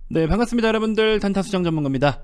네, 반갑습니다 여러분들. 단타수장 전문가입니다.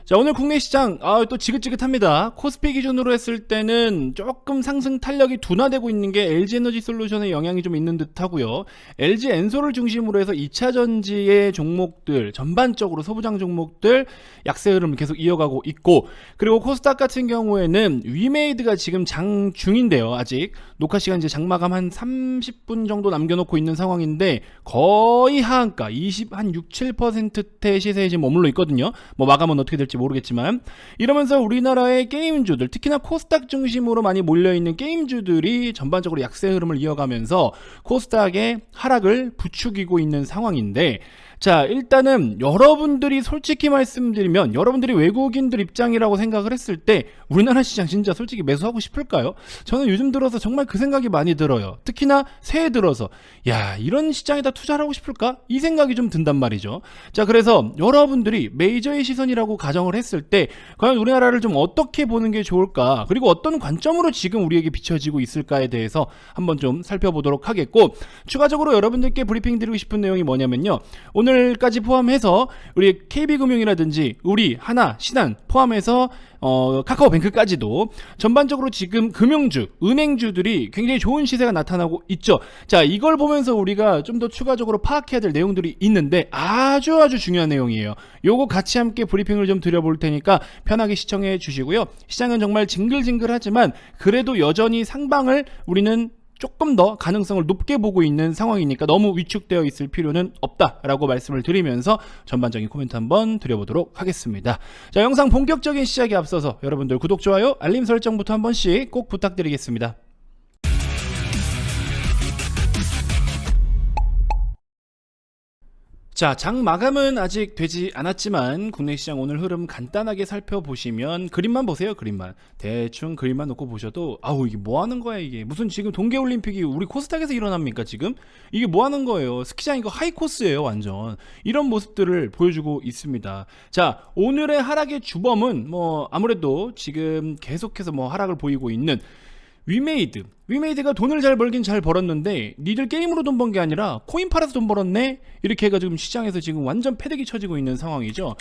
자, 오늘 국내 시장 또 지긋지긋합니다. 코스피 기준으로 했을 때는 조금 상승 탄력이 둔화되고 있는 게 LG에너지솔루션의 영향이 좀 있는 듯 하고요. LG엔솔을 중심으로 해서 2차전지의 종목들, 전반적으로 소부장 종목들 약세 흐름을 계속 이어가고 있고, 그리고 코스닥 같은 경우에는 위메이드가 지금 장 중인데요. 아직 녹화 시간 이제 장마감 한 30분 정도 남겨놓고 있는 상황인데 거의 하한가 20한 6, 7%대 시세에 지금 머물러 있거든요. 뭐 마감은 어떻게 될지 모르겠지만, 이러면서 우리나라의 게임주들, 특히나 코스닥 중심으로 많이 몰려있는 게임주들이 전반적으로 약세 흐름을 이어가면서 코스닥의 하락을 부추기고 있는 상황인데, 자, 일단은 여러분들이 솔직히 말씀드리면, 여러분들이 외국인들 입장이라고 생각을 했을 때 우리나라 시장 진짜 솔직히 매수하고 싶을까요? 저는 요즘 들어서 정말 그 생각이 많이 들어요. 특히나 새해 들어서 야, 이런 시장에다 투자를 하고 싶을까? 이 생각이 좀 든단 말이죠. 자, 그래서 여러분들이 메이저의 시선이라고 가정을 했을 때 과연 우리나라를 좀 어떻게 보는 게 좋을까, 그리고 어떤 관점으로 지금 우리에게 비춰지고 있을까에 대해서 한번 좀 살펴보도록 하겠고, 추가적으로 여러분들께 브리핑 드리고 싶은 내용이 뭐냐면요, 오늘까지 포함해서 우리 KB금융이라든지 우리 하나, 신한 포함해서 카카오뱅크까지도 전반적으로 지금 금융주, 은행주들이 굉장히 좋은 시세가 나타나고 있죠. 자, 이걸 보면서 우리가 좀 더 추가적으로 파악해야 될 내용들이 있는데 아주 중요한 내용이에요. 요거 같이 함께 브리핑을 좀 드려볼 테니까 편하게 시청해 주시고요. 시장은 정말 징글징글하지만 그래도 여전히 상방을 우리는 조금 더 가능성을 높게 보고 있는 상황이니까 너무 위축되어 있을 필요는 없다라고 말씀을 드리면서 전반적인 코멘트 한번 드려보도록 하겠습니다. 자, 영상 본격적인 시작에 앞서서 여러분들 구독, 좋아요, 알림 설정부터 한 번씩 꼭 부탁드리겠습니다. 자, 장 마감은 아직 되지 않았지만 국내 시장 오늘 흐름 간단하게 살펴보시면, 그림만 보세요. 그림만, 대충 그림만 놓고 보셔도 아우, 이게 뭐 하는 거야, 이게 무슨 지금 동계올림픽이 우리 코스닥에서 일어납니까? 지금 이게 뭐 하는 거예요? 스키장 이거 하이코스예요, 완전. 이런 모습들을 보여주고 있습니다. 자, 오늘의 하락의 주범은 뭐 아무래도 지금 계속해서 뭐 하락을 보이고 있는 위메이드가 돈을 잘 벌긴 잘 벌었는데 니들 게임으로 돈 번 게 아니라 코인 팔아서 돈 벌었네, 이렇게 해가지고 시장에서 지금 완전 패대기 쳐지고 있는 상황이죠.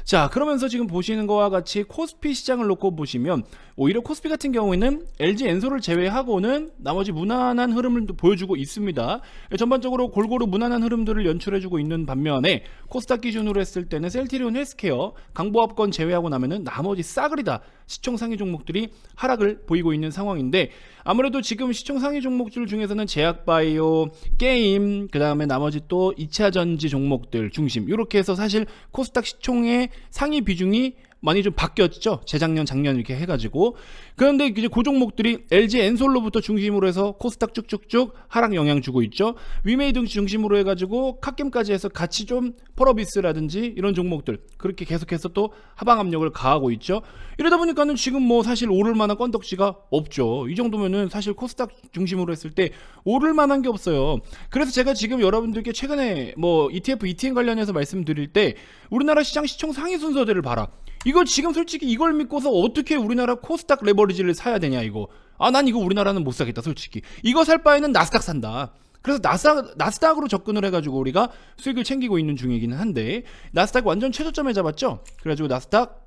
자, 그러면서 지금 보시는 거와 같이 코스피 시장을 놓고 보시면 오히려 코스피 같은 경우에는 LG엔솔을 제외하고는 나머지 무난한 흐름을 보여주고 있습니다. 전반적으로 골고루 무난한 흐름들을 연출해주고 있는 반면에 코스닥 기준으로 했을 때는 셀트리온 헬스케어, 강보합권 제외하고 나면은 나머지 싸그리 다 시총 상위 종목들이 하락을 보이고 있는 상황인데, 아무래도 지금 시총 상위 종목들 중에서는 제약바이오, 게임, 그 다음에 나머지 또 2차전지 종목들 중심, 이렇게 해서 사실 코스닥 시총의 상위 비중이 많이 좀 바뀌었죠. 재작년, 작년 이렇게 해가지고. 그런데 이제 그 종목들이 LG엔솔로부터 중심으로 해서 코스닥 쭉쭉쭉 하락 영향 주고 있죠. 위메이드 중심으로 해가지고 캅겜까지 해서 같이 좀 펄어비스라든지 이런 종목들 그렇게 계속해서 또 하방 압력을 가하고 있죠. 이러다 보니까는 지금 뭐 사실 오를 만한 건덕지가 없죠. 이 정도면은 사실 코스닥 중심으로 했을 때 오를 만한 게 없어요. 그래서 제가 지금 여러분들께 최근에 뭐 ETF, ETN 관련해서 말씀드릴 때 우리나라 시장 시총 상위 순서대를 봐라, 이거 지금 솔직히 이걸 믿고서 어떻게 우리나라 코스닥 레버리지를 사야 되냐, 이거. 난 이거 우리나라는 못 사겠다, 솔직히. 이거 살 바에는 나스닥 산다. 그래서 나스닥으로 접근을 해가지고 우리가 수익을 챙기고 있는 중이기는 한데, 나스닥 완전 최저점에 잡았죠. 그래가지고 나스닥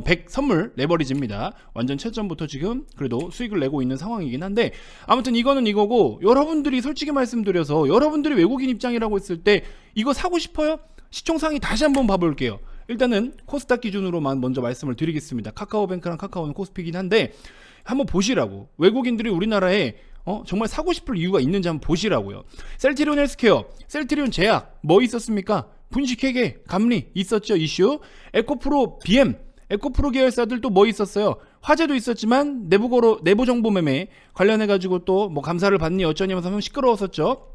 100 선물 레버리지입니다. 완전 최저점부터 지금 그래도 수익을 내고 있는 상황이긴 한데, 아무튼 이거는 이거고, 여러분들이 솔직히 말씀드려서 여러분들이 외국인 입장이라고 했을 때 이거 사고 싶어요? 시총 상위 다시 한번 봐볼게요. 일단은 코스닥 기준으로만 먼저 말씀을 드리겠습니다. 카카오뱅크랑 카카오는 코스피긴 한데 한번 보시라고. 외국인들이 우리나라에 정말 사고 싶을 이유가 있는지 한번 보시라고요. 셀트리온 헬스케어, 셀트리온 제약 뭐 있었습니까? 분식회계, 감리 있었죠, 이슈. 에코프로 BM, 에코프로 계열사들 또 뭐 있었어요? 화재도 있었지만 내부 정보 매매 관련해가지고 또 뭐 감사를 받니 어쩌냐면서 한번 시끄러웠었죠.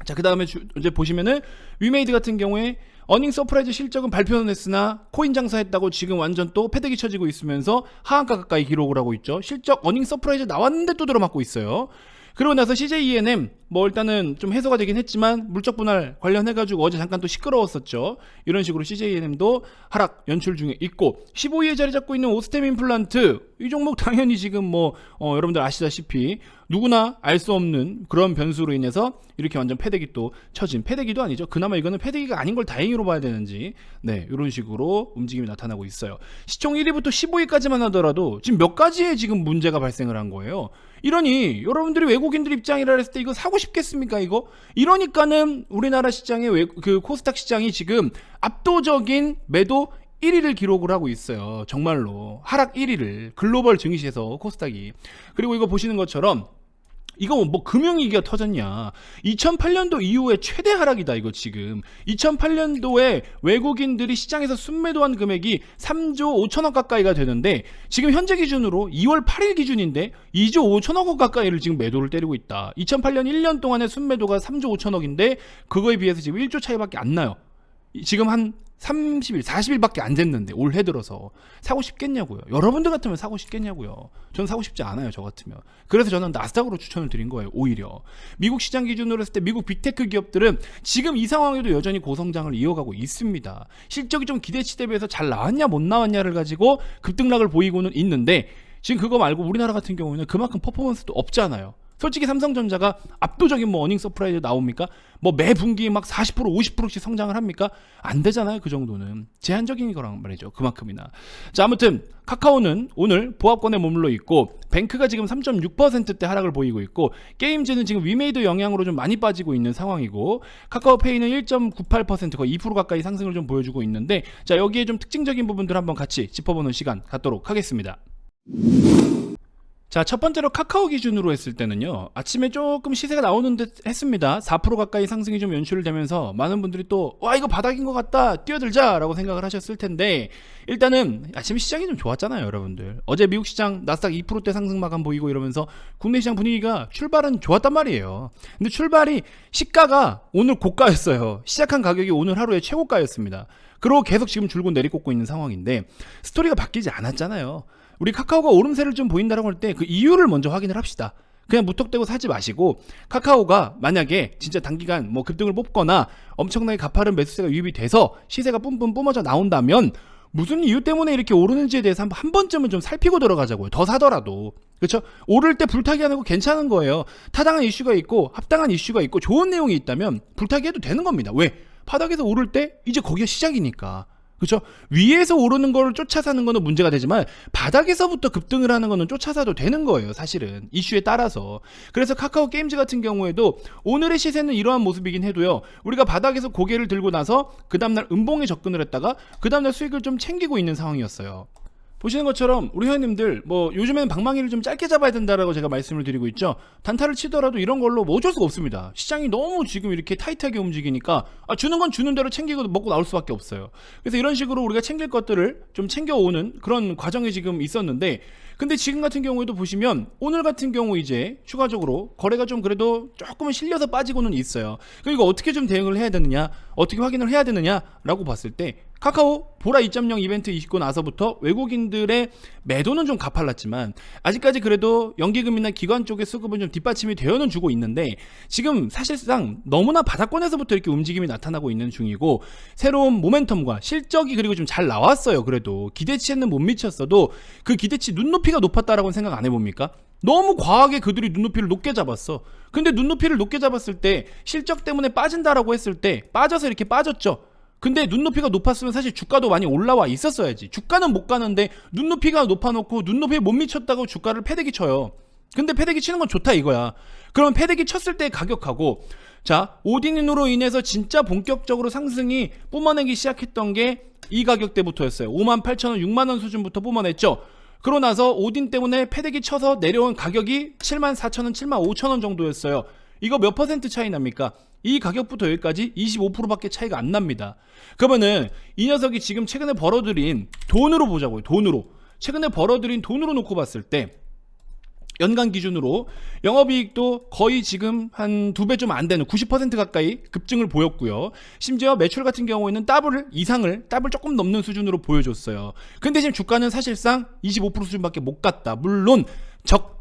자, 그 다음에 이제 보시면은 위메이드 같은 경우에 어닝 서프라이즈 실적은 발표는 했으나 코인 장사했다고 지금 완전 또 패대기 쳐지고 있으면서 하한가 가까이 기록을 하고 있죠. 실적 어닝 서프라이즈 나왔는데 또 들어맞고 있어요. 그러고 나서 CJENM 뭐 일단은 좀 해소가 되긴 했지만 물적 분할 관련해가지고 어제 잠깐 또 시끄러웠었죠. 이런 식으로 CJNM도 하락 연출 중에 있고 15위에 자리 잡고 있는 오스템 임플란트 이 종목 당연히 지금 뭐 여러분들 아시다시피 누구나 알 수 없는 그런 변수로 인해서 이렇게 완전 패대기 또 쳐진 패대기도 아니죠. 그나마 이거는 패대기가 아닌 걸 다행히로 봐야 되는지 네 이런 식으로 움직임이 나타나고 있어요. 시총 1위부터 15위까지만 하더라도 지금 몇 가지의 지금 문제가 발생을 한 거예요. 이러니 여러분들이 외국인들 입장이라 했을 때 이거 사고 싶겠습니까 이거? 이러니까는 우리나라 시장의 그 코스닥 시장이 지금 압도적인 매도 1위를 기록을 하고 있어요. 정말로 하락 1위를 글로벌 증시에서 코스닥이. 그리고 이거 보시는 것처럼 이거 뭐 금융위기가 터졌냐. 2008년도 이후에 최대 하락이다 이거 지금. 2008년도에 외국인들이 시장에서 순매도한 금액이 3조 5천억 가까이가 되는데 지금 현재 기준으로 2월 8일 기준인데 2조 5천억 원 가까이를 지금 매도를 때리고 있다. 2008년 1년 동안의 순매도가 3조 5천억인데 그거에 비해서 지금 1조 차이밖에 안 나요. 지금 한 30일, 40일밖에 안 됐는데 올해 들어서 사고 싶겠냐고요. 여러분들 같으면 사고 싶겠냐고요. 저는 사고 싶지 않아요. 저 같으면. 그래서 저는 나스닥으로 추천을 드린 거예요. 오히려 미국 시장 기준으로 했을 때 미국 빅테크 기업들은 지금 이 상황에도 여전히 고성장을 이어가고 있습니다. 실적이 좀 기대치 대비해서 잘 나왔냐 못 나왔냐를 가지고 급등락을 보이고는 있는데 지금 그거 말고 우리나라 같은 경우에는 그만큼 퍼포먼스도 없잖아요. 솔직히 삼성전자가 압도적인 뭐 어닝 서프라이즈 나옵니까? 뭐 매 분기에 막 40% 50%씩 성장을 합니까? 안 되잖아요. 그 정도는 제한적인 거란 말이죠. 그만큼이나. 자, 아무튼 카카오는 오늘 보합권에 머물러 있고 뱅크가 지금 3.6%대 하락을 보이고 있고 게임즈는 지금 위메이드 영향으로 좀 많이 빠지고 있는 상황이고 카카오페이는 1.98% 거의 2% 가까이 상승을 좀 보여주고 있는데 자, 여기에 좀 특징적인 부분들 한번 같이 짚어보는 시간 갖도록 하겠습니다. 자, 첫 번째로 카카오 기준으로 했을 때는요, 아침에 조금 시세가 나오는 듯 했습니다. 4% 가까이 상승이 좀 연출을 되면서 많은 분들이 또 와 이거 바닥인 것 같다 뛰어들자 라고 생각을 하셨을 텐데 일단은 아침에 시장이 좀 좋았잖아요. 여러분들 어제 미국 시장 나스닥 2%대 상승 마감 보이고 이러면서 국내 시장 분위기가 출발은 좋았단 말이에요. 근데 출발이 시가가 오늘 고가였어요. 시작한 가격이 오늘 하루의 최고가였습니다. 그리고 계속 지금 줄곧 내리꽂고 있는 상황인데 스토리가 바뀌지 않았잖아요. 우리 카카오가 오름세를 좀 보인다라고 할 때 그 이유를 먼저 확인을 합시다. 그냥 무턱대고 사지 마시고 카카오가 만약에 진짜 단기간 뭐 급등을 뽑거나 엄청나게 가파른 매수세가 유입이 돼서 시세가 뿜뿜 뿜어져 나온다면 무슨 이유 때문에 이렇게 오르는지에 대해서 한 번쯤은 좀 살피고 들어가자고요. 더 사더라도. 그렇죠? 오를 때 불타기 하는 거 괜찮은 거예요. 타당한 이슈가 있고 합당한 이슈가 있고 좋은 내용이 있다면 불타기 해도 되는 겁니다. 왜? 바닥에서 오를 때 이제 거기가 시작이니까. 그렇죠? 위에서 오르는 걸 쫓아 사는 거는 문제가 되지만 바닥에서부터 급등을 하는 거는 쫓아 사도 되는 거예요. 사실은 이슈에 따라서. 그래서 카카오 게임즈 같은 경우에도 오늘의 시세는 이러한 모습이긴 해도요. 우리가 바닥에서 고개를 들고 나서 그 다음날 음봉에 접근을 했다가 그 다음날 수익을 좀 챙기고 있는 상황이었어요. 보시는 것처럼 우리 회원님들 뭐 요즘에는 방망이를 좀 짧게 잡아야 된다라고 제가 말씀을 드리고 있죠. 단타를 치더라도 이런 걸로 뭐 어쩔 수가 없습니다. 시장이 너무 지금 이렇게 타이트하게 움직이니까 주는 건 주는 대로 챙기고 먹고 나올 수밖에 없어요. 그래서 이런 식으로 우리가 챙길 것들을 좀 챙겨오는 그런 과정이 지금 있었는데 근데 지금 같은 경우에도 보시면 오늘 같은 경우 이제 추가적으로 거래가 좀 그래도 조금은 실려서 빠지고는 있어요. 그럼 이거 어떻게 좀 대응을 해야 되느냐 어떻게 확인을 해야 되느냐라고 봤을 때 카카오 보라 2.0 이벤트 있고 나서부터 외국인들의 매도는 좀 가팔랐지만 아직까지 그래도 연기금이나 기관 쪽의 수급은 좀 뒷받침이 되어는 주고 있는데 지금 사실상 너무나 바닥권에서부터 이렇게 움직임이 나타나고 있는 중이고 새로운 모멘텀과 실적이 그리고 좀 잘 나왔어요. 그래도 기대치에는 못 미쳤어도 그 기대치 눈높이가 높았다라고 생각 안 해봅니까? 너무 과하게 그들이 눈높이를 높게 잡았어. 근데 눈높이를 높게 잡았을 때 실적 때문에 빠진다라고 했을 때 빠져서 이렇게 빠졌죠. 근데 눈높이가 높았으면 사실 주가도 많이 올라와 있었어야지. 주가는 못 가는데 눈높이가 높아놓고 눈높이에 못 미쳤다고 주가를 패대기 쳐요. 근데 패대기 치는 건 좋다 이거야. 그러면 패대기 쳤을 때 가격하고 자 오딘으로 인해서 진짜 본격적으로 상승이 뿜어내기 시작했던 게 이 가격대부터였어요. 58,000원 6만원 수준부터 뿜어냈죠. 그러고 나서 오딘 때문에 패대기 쳐서 내려온 가격이 74,000원 75,000원 정도였어요. 이거 몇 퍼센트 차이 납니까? 이 가격부터 여기까지 25%밖에 차이가 안 납니다. 그러면은 이 녀석이 지금 최근에 벌어들인 돈으로 보자고요. 돈으로. 최근에 벌어들인 돈으로 놓고 봤을 때 연간 기준으로 영업이익도 거의 지금 한 2배 좀 안 되는 90% 가까이 급증을 보였고요. 심지어 매출 같은 경우에는 더블 조금 넘는 수준으로 보여줬어요. 근데 지금 주가는 사실상 25% 수준밖에 못 갔다. 물론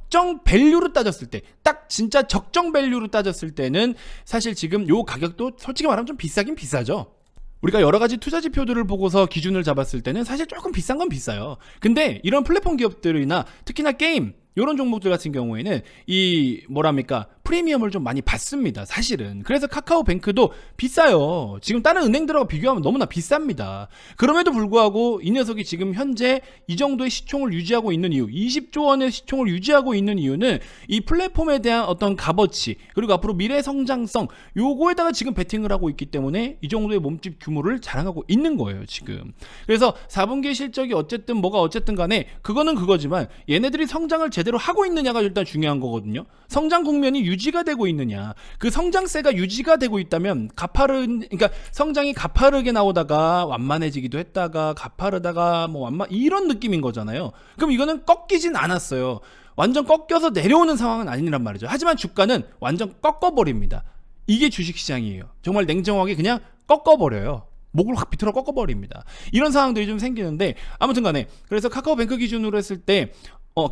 적정 밸류로 따졌을 때, 딱 진짜 적정 밸류로 따졌을 때는 사실 지금 요 가격도 솔직히 말하면 좀 비싸긴 비싸죠. 우리가 여러 가지 투자 지표들을 보고서 기준을 잡았을 때는 사실 조금 비싼 건 비싸요. 근데 이런 플랫폼 기업들이나 특히나 게임 이런 종목들 같은 경우에는 이 뭐랍니까 프리미엄을 좀 많이 받습니다, 사실은. 그래서 카카오뱅크도 비싸요. 지금 다른 은행들하고 비교하면 너무나 비쌉니다. 그럼에도 불구하고 이 녀석이 지금 현재 이 정도의 시총을 유지하고 있는 이유, 20조 원의 시총을 유지하고 있는 이유는 이 플랫폼에 대한 어떤 값어치, 그리고 앞으로 미래 성장성, 요거에다가 지금 베팅을 하고 있기 때문에 이 정도의 몸집 규모를 자랑하고 있는 거예요, 지금. 그래서 4분기 실적이 어쨌든 뭐가 어쨌든 간에 그거는 그거지만 얘네들이 성장을 제대로 하고 있느냐가 일단 중요한 거거든요. 성장 국면이 유지가 되고 있느냐, 그 성장세가 유지가 되고 있다면 그러니까 성장이 가파르게 나오다가 완만해지기도 했다가 가파르다가 뭐 이런 느낌인 거잖아요. 그럼 이거는 꺾이진 않았어요. 완전 꺾여서 내려오는 상황은 아니란 말이죠. 하지만 주가는 완전 꺾어버립니다. 이게 주식시장이에요. 정말 냉정하게 그냥 꺾어버려요. 목을 확 비틀어 꺾어버립니다. 이런 상황들이 좀 생기는데, 아무튼 간에 그래서 카카오뱅크 기준으로 했을 때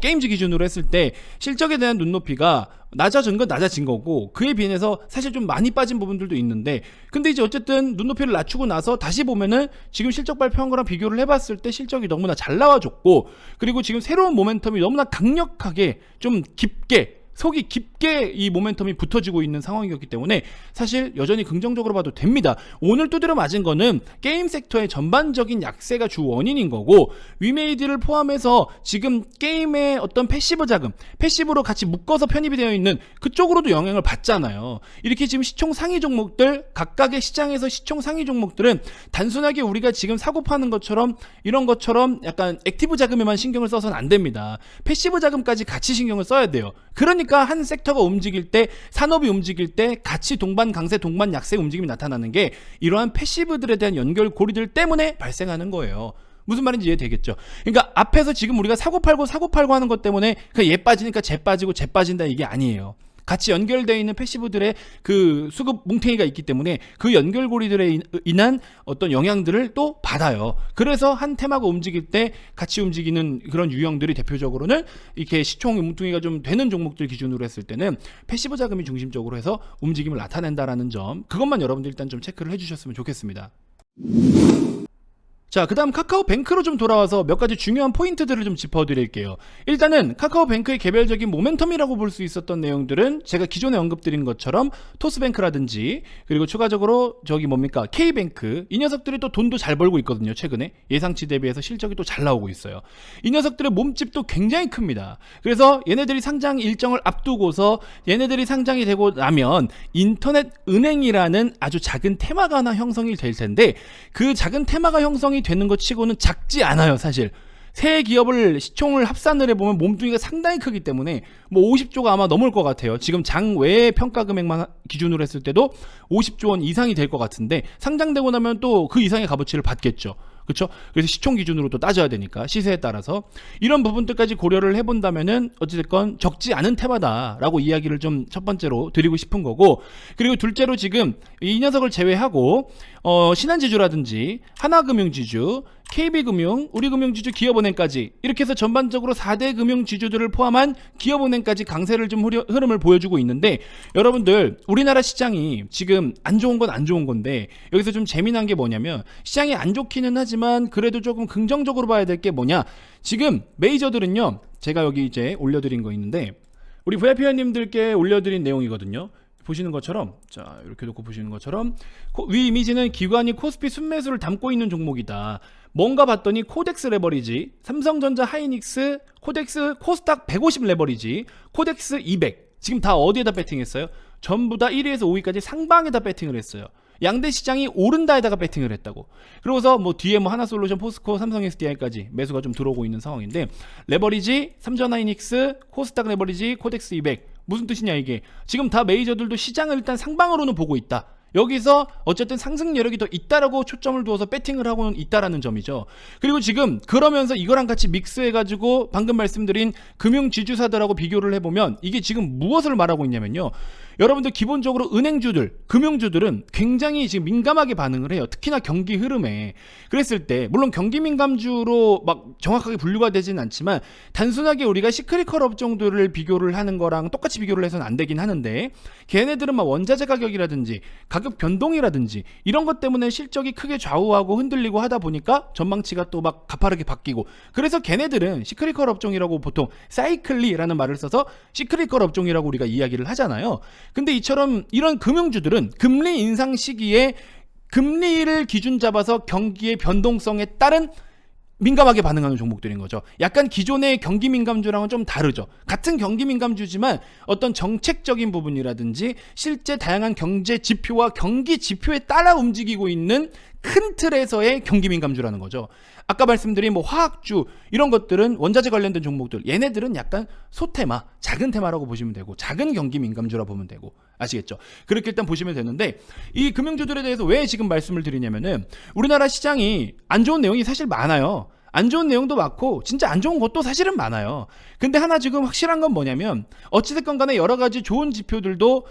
게임즈 기준으로 했을 때 실적에 대한 눈높이가 낮아진 건 낮아진 거고, 그에 비해서 사실 좀 많이 빠진 부분들도 있는데, 근데 이제 어쨌든 눈높이를 낮추고 나서 다시 보면은 지금 실적 발표한 거랑 비교를 해봤을 때 실적이 너무나 잘 나와줬고, 그리고 지금 새로운 모멘텀이 너무나 강력하게 좀 깊게 속이 깊게 이 모멘텀이 붙어지고 있는 상황이었기 때문에 사실 여전히 긍정적으로 봐도 됩니다. 오늘 두드려 맞은 거는 게임 섹터의 전반적인 약세가 주 원인인 거고, 위메이드를 포함해서 지금 게임의 어떤 패시브 자금, 패시브로 같이 묶어서 편입이 되어 있는 그쪽으로도 영향을 받잖아요. 이렇게 지금 시총 상위 종목들, 각각의 시장에서 시총 상위 종목들은 단순하게 우리가 지금 사고 파는 것처럼 이런 것처럼 약간 액티브 자금에만 신경을 써서는 안 됩니다. 패시브 자금까지 같이 신경을 써야 돼요. 그러니까 한 섹터가 움직일 때, 산업이 움직일 때 같이 동반 강세 동반 약세 움직임이 나타나는 게 이러한 패시브들에 대한 연결고리들 때문에 발생하는 거예요. 무슨 말인지 이해되겠죠? 그러니까 앞에서 지금 우리가 사고 팔고 하는 것 때문에 그냥 얘 빠지니까 쟤 빠지고 쟤 빠진다, 이게 아니에요. 같이 연결되어 있는 패시브들의 그 수급 뭉탱이가 있기 때문에 그 연결고리들에 인한 어떤 영향들을 또 받아요. 그래서 한 테마가 움직일 때 같이 움직이는 그런 유형들이 대표적으로는 이렇게 시총 뭉탱이가 좀 되는 종목들 기준으로 했을 때는 패시브 자금이 중심적으로 해서 움직임을 나타낸다라는 점, 그것만 여러분들 일단 좀 체크를 해주셨으면 좋겠습니다. 자, 그 다음 카카오뱅크로 좀 돌아와서 몇 가지 중요한 포인트들을 좀 짚어드릴게요. 일단은 카카오뱅크의 개별적인 모멘텀이라고 볼 수 있었던 내용들은 제가 기존에 언급드린 것처럼 토스뱅크라든지, 그리고 추가적으로 K뱅크, 이 녀석들이 또 돈도 잘 벌고 있거든요. 최근에 예상치 대비해서 실적이 또 잘 나오고 있어요. 이 녀석들의 몸집도 굉장히 큽니다. 그래서 얘네들이 상장 일정을 앞두고서 얘네들이 상장이 되고 나면 인터넷 은행이라는 아주 작은 테마가 하나 형성이 될 텐데, 그 작은 테마가 형성이 되는 것 치고는 작지 않아요, 사실. 새 기업을 시총을 합산을 해보면 몸뚱이가 상당히 크기 때문에 뭐 50조가 아마 넘을 것 같아요. 지금 장 외의 평가 금액만 기준으로 했을 때도 50조 원 이상이 될 것 같은데, 상장되고 나면 또 그 이상의 값어치를 받겠죠. 그렇죠? 그래서 시총 기준으로 또 따져야 되니까, 시세에 따라서 이런 부분들까지 고려를 해본다면은 어찌됐건 적지 않은 테마다라고 이야기를 좀 첫 번째로 드리고 싶은 거고, 그리고 둘째로 지금 이 녀석을 제외하고 신한지주라든지 하나금융지주, KB금융, 우리금융지주, 기업은행까지 이렇게 해서 전반적으로 4대 금융지주들을 포함한 기업은행까지 강세를 좀 흐름을 보여주고 있는데, 여러분들 우리나라 시장이 지금 안 좋은 건 안 좋은 건데, 여기서 좀 재미난 게 뭐냐면, 시장이 안 좋기는 하지만 그래도 조금 긍정적으로 봐야 될 게 뭐냐, 지금 메이저들은요, 제가 여기 이제 올려드린 거 있는데 우리 VIP님들께 올려드린 내용이거든요. 보시는 것처럼, 자 이렇게 놓고 보시는 것처럼 위 이미지는 기관이 코스피 순매수를 담고 있는 종목이다. 뭔가 봤더니 코덱스 레버리지, 삼성전자, 하이닉스, 코스닥 150 레버리지, 코덱스 200, 지금 다 어디에다 배팅했어요? 전부 다 1위에서 5위까지 상방에다 배팅을 했어요. 양대 시장이 오른다에다가 배팅을 했다고. 그러고서 뭐 뒤에 뭐 하나솔루션, 포스코, 삼성 SDI까지 매수가 좀 들어오고 있는 상황인데, 레버리지, 삼전하이닉스, 코스닥 레버리지, 코덱스 200, 무슨 뜻이냐 이게. 지금 다 메이저들도 시장을 일단 상방으로는 보고 있다. 여기서 어쨌든 상승 여력이 더 있다라고 초점을 두어서 배팅을 하고는 있다라는 점이죠. 그리고 지금 그러면서 이거랑 같이 믹스해가지고 방금 말씀드린 금융지주사들하고 비교를 해보면 이게 지금 무엇을 말하고 있냐면요, 여러분들 기본적으로 은행주들, 금융주들은 굉장히 지금 민감하게 반응을 해요. 특히나 경기 흐름에. 그랬을 때 물론 경기 민감주로 막 정확하게 분류가 되지는 않지만 단순하게 우리가 시크릿컬 업종들을 비교를 하는 거랑 똑같이 비교를 해서는 안 되긴 하는데, 걔네들은 막 원자재 가격이라든지 가격 변동이라든지 이런 것 때문에 실적이 크게 좌우하고 흔들리고 하다 보니까 전망치가 또 막 가파르게 바뀌고, 그래서 걔네들은 시크릿컬 업종이라고 보통 사이클리라는 말을 써서 시크릿컬 업종이라고 우리가 이야기를 하잖아요. 근데 이처럼 이런 금융주들은 금리 인상 시기에 금리를 기준 잡아서 경기의 변동성에 따른 민감하게 반응하는 종목들인 거죠. 약간 기존의 경기 민감주랑은 좀 다르죠. 같은 경기 민감주지만 어떤 정책적인 부분이라든지 실제 다양한 경제 지표와 경기 지표에 따라 움직이고 있는 큰 틀에서의 경기 민감주라는 거죠. 아까 말씀드린 뭐 화학주 이런 것들은 원자재 관련된 종목들, 얘네들은 약간 소테마, 작은 테마라고 보시면 되고 작은 경기 민감주라 보면 되고, 아시겠죠? 그렇게 일단 보시면 되는데, 이 금융주들에 대해서 왜 지금 말씀을 드리냐면은 우리나라 시장이 안 좋은 내용이 사실 많아요. 안 좋은 내용도 많고 진짜 안 좋은 것도 사실은 많아요. 근데 하나 지금 확실한 건 뭐냐면 어찌됐건 간에 여러 가지 좋은 지표들도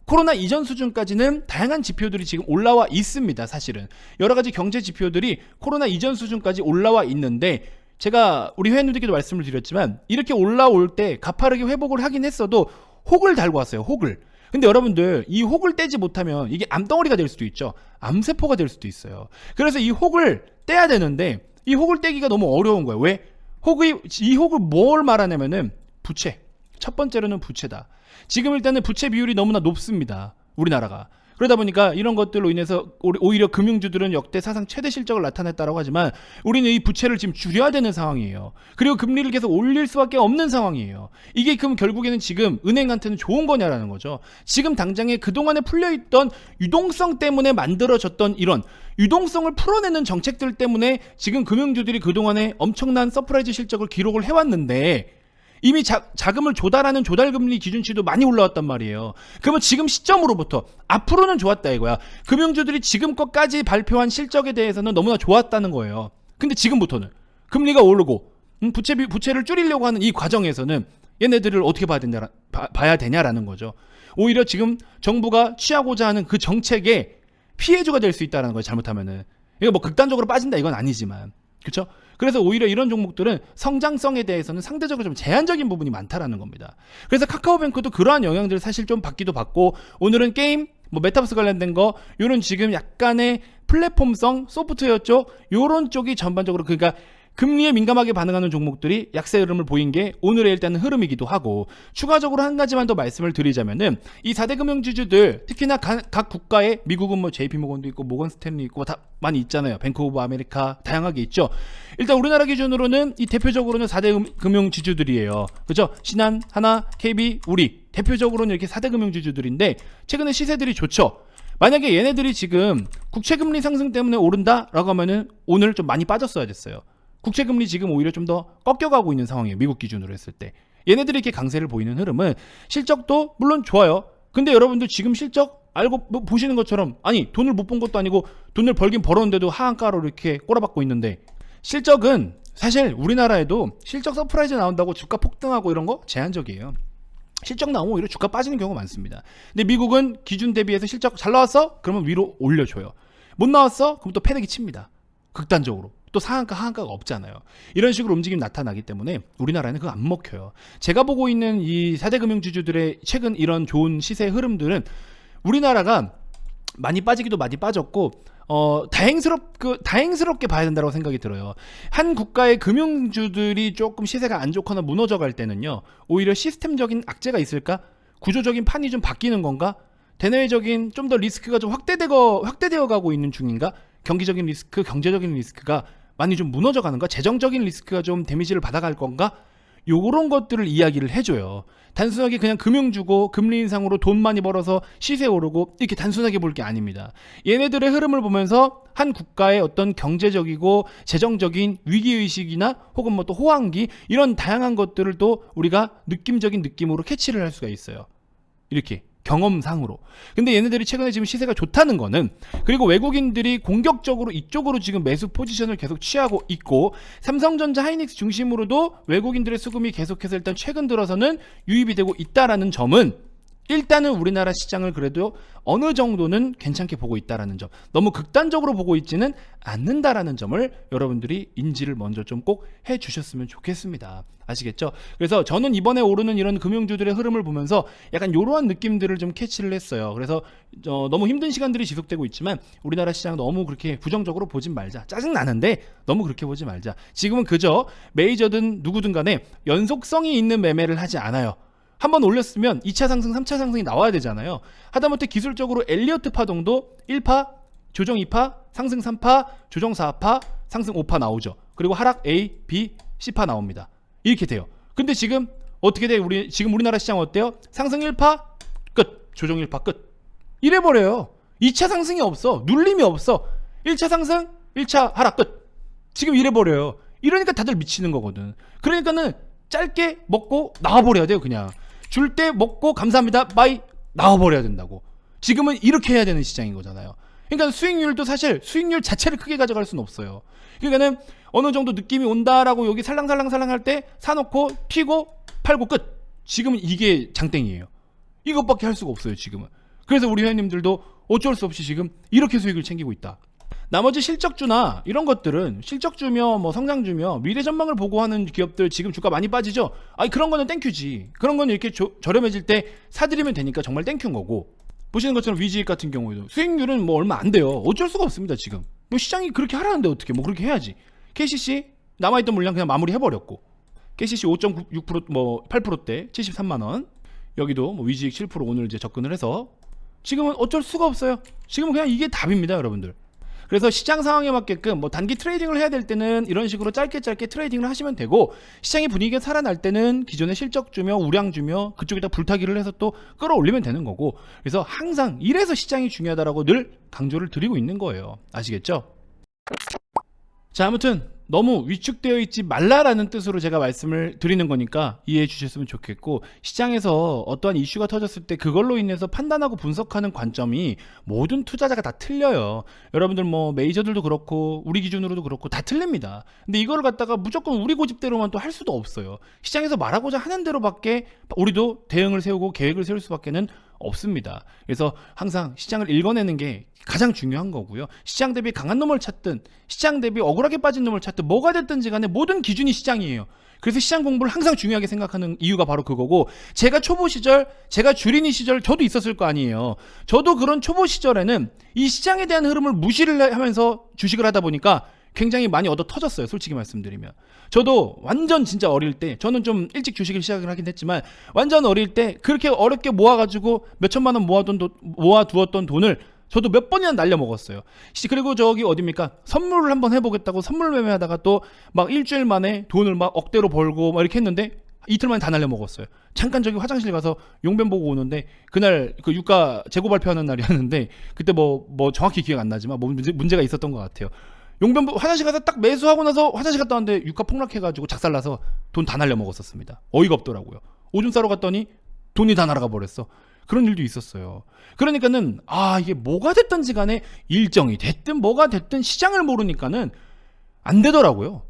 코로나 이전 수준까지는 다양한 지표들이 지금 올라와 있습니다. 사실은 여러 가지 경제 지표들이 코로나 이전 수준까지 올라와 있는데, 제가 우리 회원님들께도 말씀을 드렸지만 이렇게 올라올 때 가파르게 회복을 하긴 했어도 혹을 달고 왔어요. 혹을. 근데 여러분들 이 혹을 떼지 못하면 이게 암덩어리가 될 수도 있죠. 암세포가 될 수도 있어요. 그래서 이 혹을 떼야 되는데 이 혹을 떼기가 너무 어려운 거예요. 왜? 이 혹을 뭘 말하냐면은 부채. 첫 번째로는 부채다. 지금 일단은 부채 비율이 너무나 높습니다. 우리나라가. 그러다 보니까 이런 것들로 인해서 오히려 금융주들은 역대 사상 최대 실적을 나타냈다라고 하지만 우리는 이 부채를 지금 줄여야 되는 상황이에요. 그리고 금리를 계속 올릴 수밖에 없는 상황이에요. 이게 그럼 결국에는 지금 은행한테는 좋은 거냐라는 거죠. 지금 당장에 그동안에 풀려있던 유동성 때문에 만들어졌던 이런 유동성을 풀어내는 정책들 때문에 지금 금융주들이 그동안에 엄청난 서프라이즈 실적을 기록을 해왔는데, 이미 자금을 조달하는 조달금리 기준치도 많이 올라왔단 말이에요. 그러면 지금 시점으로부터 앞으로는 좋았다 이거야. 금융주들이 지금껏까지 발표한 실적에 대해서는 너무나 좋았다는 거예요. 근데 지금부터는 금리가 오르고 부채를 줄이려고 하는 이 과정에서는 얘네들을 어떻게 봐야 되냐라는 거죠. 오히려 지금 정부가 취하고자 하는 그 정책에 피해주가 될 수 있다는 거예요. 잘못하면은. 이거 뭐 극단적으로 빠진다 이건 아니지만, 그렇죠? 그래서 오히려 이런 종목들은 성장성에 대해서는 상대적으로 좀 제한적인 부분이 많다라는 겁니다. 그래서 카카오뱅크도 그러한 영향들을 사실 좀 받기도 받고, 오늘은 게임, 뭐 메타버스 관련된 거, 요런 지금 약간의 플랫폼성 소프트웨어 쪽, 요런 쪽이 전반적으로, 그러니까 금리에 민감하게 반응하는 종목들이 약세 흐름을 보인 게 오늘의 일단 흐름이기도 하고, 추가적으로 한 가지만 더 말씀을 드리자면은 이 4대 금융지주들, 특히나 각 국가의, 미국은 뭐 JP모건도 있고 모건 스탠리 있고 다 많이 있잖아요. 뱅크 오브 아메리카 다양하게 있죠. 일단 우리나라 기준으로는 이 대표적으로는 4대 금융지주들이에요. 그렇죠? 신한, 하나, KB, 우리 대표적으로는 이렇게 4대 금융지주들인데 최근에 시세들이 좋죠. 만약에 얘네들이 지금 국채금리 상승 때문에 오른다라고 하면은 오늘 좀 많이 빠졌어야 됐어요. 국채금리 지금 오히려 좀 더 꺾여가고 있는 상황이에요. 미국 기준으로 했을 때. 얘네들이 이렇게 강세를 보이는 흐름은 실적도 물론 좋아요. 근데 여러분들 지금 실적 알고 보시는 것처럼, 아니 돈을 못 본 것도 아니고 돈을 벌긴 벌었는데도 하한가로 이렇게 꼬라박고 있는데, 실적은 사실 우리나라에도 실적 서프라이즈 나온다고 주가 폭등하고 이런 거 제한적이에요. 실적 나오면 오히려 주가 빠지는 경우가 많습니다. 근데 미국은 기준 대비해서 실적 잘 나왔어? 그러면 위로 올려줘요. 못 나왔어? 그럼 또 패대기 칩니다. 극단적으로. 또 하한가가 없잖아요. 이런 식으로 움직임이 나타나기 때문에 우리나라는 그거 안 먹혀요. 제가 보고 있는 이 4대 금융지주들의 최근 이런 좋은 시세 흐름들은 우리나라가 많이 빠지기도 많이 빠졌고, 다행스럽게 봐야 된다고 생각이 들어요. 한 국가의 금융주들이 조금 시세가 안 좋거나 무너져 갈 때는요, 오히려 시스템적인 악재가 있을까? 구조적인 판이 좀 바뀌는 건가? 대내외적인 좀 더 리스크가 좀 확대되어 가고 있는 중인가? 경기적인 리스크, 경제적인 리스크가 많이 좀 무너져 가는가? 재정적인 리스크가 좀 데미지를 받아갈 건가? 요런 것들을 이야기를 해줘요. 단순하게 그냥 금융주고 금리 인상으로 돈 많이 벌어서 시세 오르고 이렇게 단순하게 볼 게 아닙니다. 얘네들의 흐름을 보면서 한 국가의 어떤 경제적이고 재정적인 위기의식이나 혹은 뭐 또 호황기, 이런 다양한 것들을 또 우리가 느낌적인 느낌으로 캐치를 할 수가 있어요. 이렇게 경험상으로. 근데 얘네들이 최근에 지금 시세가 좋다는 거는, 그리고 외국인들이 공격적으로 이쪽으로 지금 매수 포지션을 계속 취하고 있고, 삼성전자, 하이닉스 중심으로도 외국인들의 수급이 계속해서 일단 최근 들어서는 유입이 되고 있다라는 점은 일단은 우리나라 시장을 그래도 어느 정도는 괜찮게 보고 있다라는 점, 너무 극단적으로 보고 있지는 않는다라는 점을 여러분들이 인지를 먼저 좀 꼭 해주셨으면 좋겠습니다. 아시겠죠? 그래서 저는 이번에 오르는 이런 금융주들의 흐름을 보면서 약간 이러한 느낌들을 좀 캐치를 했어요. 그래서 너무 힘든 시간들이 지속되고 있지만 우리나라 시장 너무 그렇게 부정적으로 보진 말자. 짜증 나는데 너무 그렇게 보지 말자. 지금은 그저 메이저든 누구든 간에 연속성이 있는 매매를 하지 않아요. 한번 올렸으면 2차 상승, 3차 상승이 나와야 되잖아요. 하다못해 기술적으로 엘리어트 파동도 1파, 조정 2파, 상승 3파, 조정 4파, 상승 5파 나오죠. 그리고 하락 A, B, C파 나옵니다. 이렇게 돼요. 근데 지금 어떻게 돼? 지금 우리나라 시장 어때요? 상승 1파 끝, 조정 1파 끝. 이래버려요. 2차 상승이 없어. 눌림이 없어. 1차 상승, 1차 하락 끝. 지금 이래버려요. 이러니까 다들 미치는 거거든. 그러니까는 짧게 먹고 나와버려야 돼요. 그냥 줄 때 먹고 감사합니다 바이 나와버려야 된다고. 지금은 이렇게 해야 되는 시장인 거잖아요. 그러니까 수익률도 사실 수익률 자체를 크게 가져갈 수는 없어요. 그러니까는 어느 정도 느낌이 온다라고 여기 살랑살랑 할 때 사놓고 튀고 팔고 끝. 지금은 이게 장땡이에요. 이것밖에 할 수가 없어요 지금은. 그래서 우리 회원님들도 어쩔 수 없이 지금 이렇게 수익을 챙기고 있다. 나머지 실적주나 이런 것들은 실적주며 뭐 성장주며 미래 전망을 보고 하는 기업들 지금 주가 많이 빠지죠. 아니 그런 거는 땡큐지. 그런 거는 이렇게 저렴해질 때 사드리면 되니까 정말 땡큐인 거고. 보시는 것처럼 위지익 같은 경우에도 수익률은 뭐 얼마 안 돼요. 어쩔 수가 없습니다 지금. 뭐 시장이 그렇게 하라는데 어떻게 뭐 그렇게 해야지. KCC 남아있던 물량 그냥 마무리 해버렸고, KCC 5.6% 뭐 8%대 73만 원. 여기도 뭐 위지익 7% 오늘 이제 접근을 해서 지금은 어쩔 수가 없어요. 지금은 그냥 이게 답입니다 여러분들. 그래서 시장 상황에 맞게끔 뭐 단기 트레이딩을 해야 될 때는 이런 식으로 짧게 트레이딩을 하시면 되고, 시장의 분위기가 살아날 때는 기존의 실적주며 우량주며 그쪽에다 불타기를 해서 또 끌어올리면 되는 거고. 그래서 항상 이래서 시장이 중요하다라고 늘 강조를 드리고 있는 거예요. 아시겠죠? 자, 아무튼 너무 위축되어 있지 말라라는 뜻으로 제가 말씀을 드리는 거니까 이해해 주셨으면 좋겠고, 시장에서 어떠한 이슈가 터졌을 때 그걸로 인해서 판단하고 분석하는 관점이 모든 투자자가 다 틀려요. 여러분들 뭐 메이저들도 그렇고 우리 기준으로도 그렇고 다 틀립니다. 근데 이걸 갖다가 무조건 우리 고집대로만 또 할 수도 없어요. 시장에서 말하고자 하는 대로밖에 우리도 대응을 세우고 계획을 세울 수밖에는 없습니다. 그래서 항상 시장을 읽어내는 게 가장 중요한 거고요. 시장 대비 강한 놈을 찾든 시장 대비 억울하게 빠진 놈을 찾든 뭐가 됐든지 간에 모든 기준이 시장이에요. 그래서 시장 공부를 항상 중요하게 생각하는 이유가 바로 그거고, 제가 초보 시절, 제가 주린이 시절 저도 있었을 거 아니에요. 저도 그런 초보 시절에는 이 시장에 대한 흐름을 무시를 하면서 주식을 하다 보니까 굉장히 많이 얻어 터졌어요. 솔직히 말씀드리면 저도 완전 진짜 어릴 때, 저는 좀 일찍 주식을 시작을 하긴 했지만 완전 어릴 때 그렇게 어렵게 모아가지고 몇 천만 원 모아두었던 돈을 저도 몇 번이나 날려 먹었어요. 그리고 저기 어딥니까, 선물을 한번 해보겠다고 선물 매매하다가 또 막 일주일 만에 돈을 막 억대로 벌고 막 이렇게 했는데 이틀 만에 다 날려 먹었어요. 잠깐 저기 화장실 가서 용변 보고 오는데 그날 그 유가 재고 발표하는 날이었는데, 그때 뭐 정확히 기억 안 나지만 뭐 문제가 있었던 것 같아요. 용변 화장실 가서 딱 매수하고 나서 화장실 갔다 왔는데 유가 폭락해가지고 작살나서 돈 다 날려 먹었었습니다. 어이가 없더라고요. 오줌 싸러 갔더니 돈이 다 날아가 버렸어. 그런 일도 있었어요. 그러니까는 이게 뭐가 됐든지 간에 일정이 됐든 뭐가 됐든 시장을 모르니까는 안 되더라고요.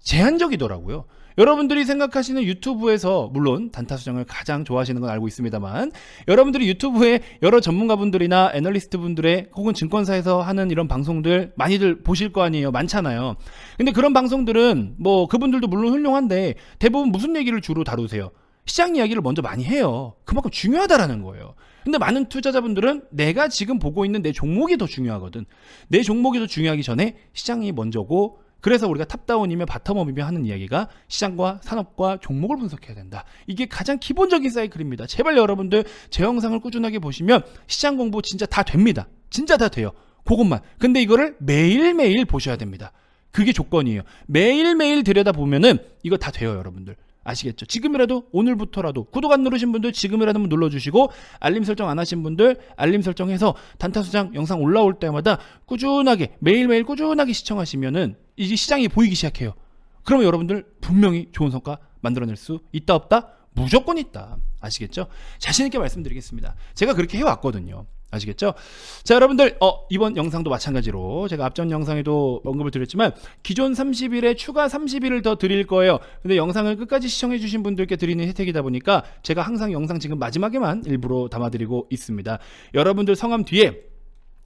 제한적이더라고요. 여러분들이 생각하시는 유튜브에서, 물론 단타 수정을 가장 좋아하시는 건 알고 있습니다만, 여러분들이 유튜브에 여러 전문가분들이나 애널리스트 분들의 혹은 증권사에서 하는 이런 방송들 많이들 보실 거 아니에요. 많잖아요. 근데 그런 방송들은 뭐 그분들도 물론 훌륭한데 대부분 무슨 얘기를 주로 다루세요? 시장 이야기를 먼저 많이 해요. 그만큼 중요하다라는 거예요. 근데 많은 투자자분들은 내가 지금 보고 있는 내 종목이 더 중요하거든. 내 종목이 더 중요하기 전에 시장이 먼저고, 그래서 우리가 탑다운이며 바텀업이며 하는 이야기가 시장과 산업과 종목을 분석해야 된다. 이게 가장 기본적인 사이클입니다. 제발 여러분들 제 영상을 꾸준하게 보시면 시장 공부 진짜 다 됩니다. 진짜 다 돼요. 그것만. 근데 이거를 매일매일 보셔야 됩니다. 그게 조건이에요. 매일매일 들여다보면은 이거 다 돼요 여러분들. 아시겠죠? 지금이라도, 오늘부터라도 구독 안 누르신 분들 지금이라도 한번 눌러주시고, 알림 설정 안 하신 분들 알림 설정해서 단타수장 영상 올라올 때마다 꾸준하게 매일매일 꾸준하게 시청하시면은 이제 시장이 보이기 시작해요. 그러면 여러분들 분명히 좋은 성과 만들어낼 수 있다 없다? 무조건 있다. 아시겠죠? 자신 있게 말씀드리겠습니다. 제가 그렇게 해왔거든요. 아시겠죠? 자, 여러분들 이번 영상도 마찬가지로 제가 앞전 영상에도 언급을 드렸지만 기존 30일에 추가 30일을 더 드릴 거예요. 근데 영상을 끝까지 시청해 주신 분들께 드리는 혜택이다 보니까 제가 항상 영상 지금 마지막에만 일부러 담아드리고 있습니다. 여러분들 성함 뒤에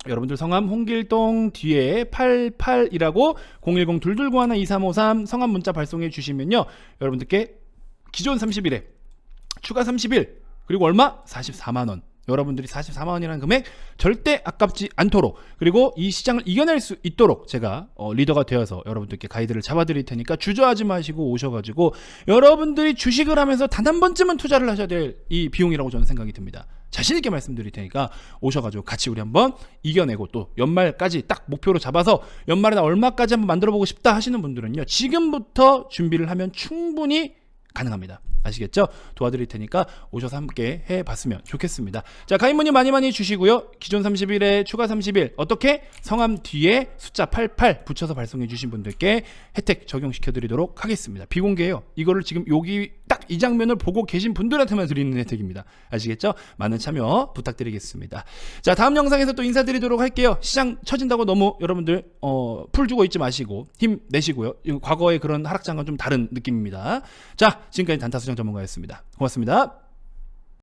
여러분들 성함 홍길동 뒤에 88이라고 010-229-2353 성함 문자 발송해 주시면요, 여러분들께 기존 30일에 추가 30일 그리고 얼마? 44만원. 여러분들이 44만원이라는 금액 절대 아깝지 않도록, 그리고 이 시장을 이겨낼 수 있도록 제가 리더가 되어서 여러분들께 가이드를 잡아드릴 테니까 주저하지 마시고 오셔가지고 여러분들이 주식을 하면서 단 한 번쯤은 투자를 하셔야 될 이 비용이라고 저는 생각이 듭니다. 자신있게 말씀드릴 테니까 오셔가지고 같이 우리 한번 이겨내고, 또 연말까지 딱 목표로 잡아서 연말에 나 얼마까지 한번 만들어보고 싶다 하시는 분들은요, 지금부터 준비를 하면 충분히 가능합니다. 아시겠죠? 도와드릴 테니까 오셔서 함께 해봤으면 좋겠습니다. 자, 가입 문의 많이 주시고요. 기존 30일에 추가 30일 어떻게? 성함 뒤에 숫자 88 붙여서 발송해 주신 분들께 혜택 적용시켜 드리도록 하겠습니다. 비공개예요. 이거를 지금 여기 딱 이 장면을 보고 계신 분들한테만 드리는 혜택입니다. 아시겠죠? 많은 참여 부탁드리겠습니다. 자, 다음 영상에서 또 인사드리도록 할게요. 시장 처진다고 너무 여러분들 풀 주고 있지 마시고 힘내시고요. 과거의 그런 하락장과는 좀 다른 느낌입니다. 자, 지금까지 단타수장 전문가였습니다. 고맙습니다.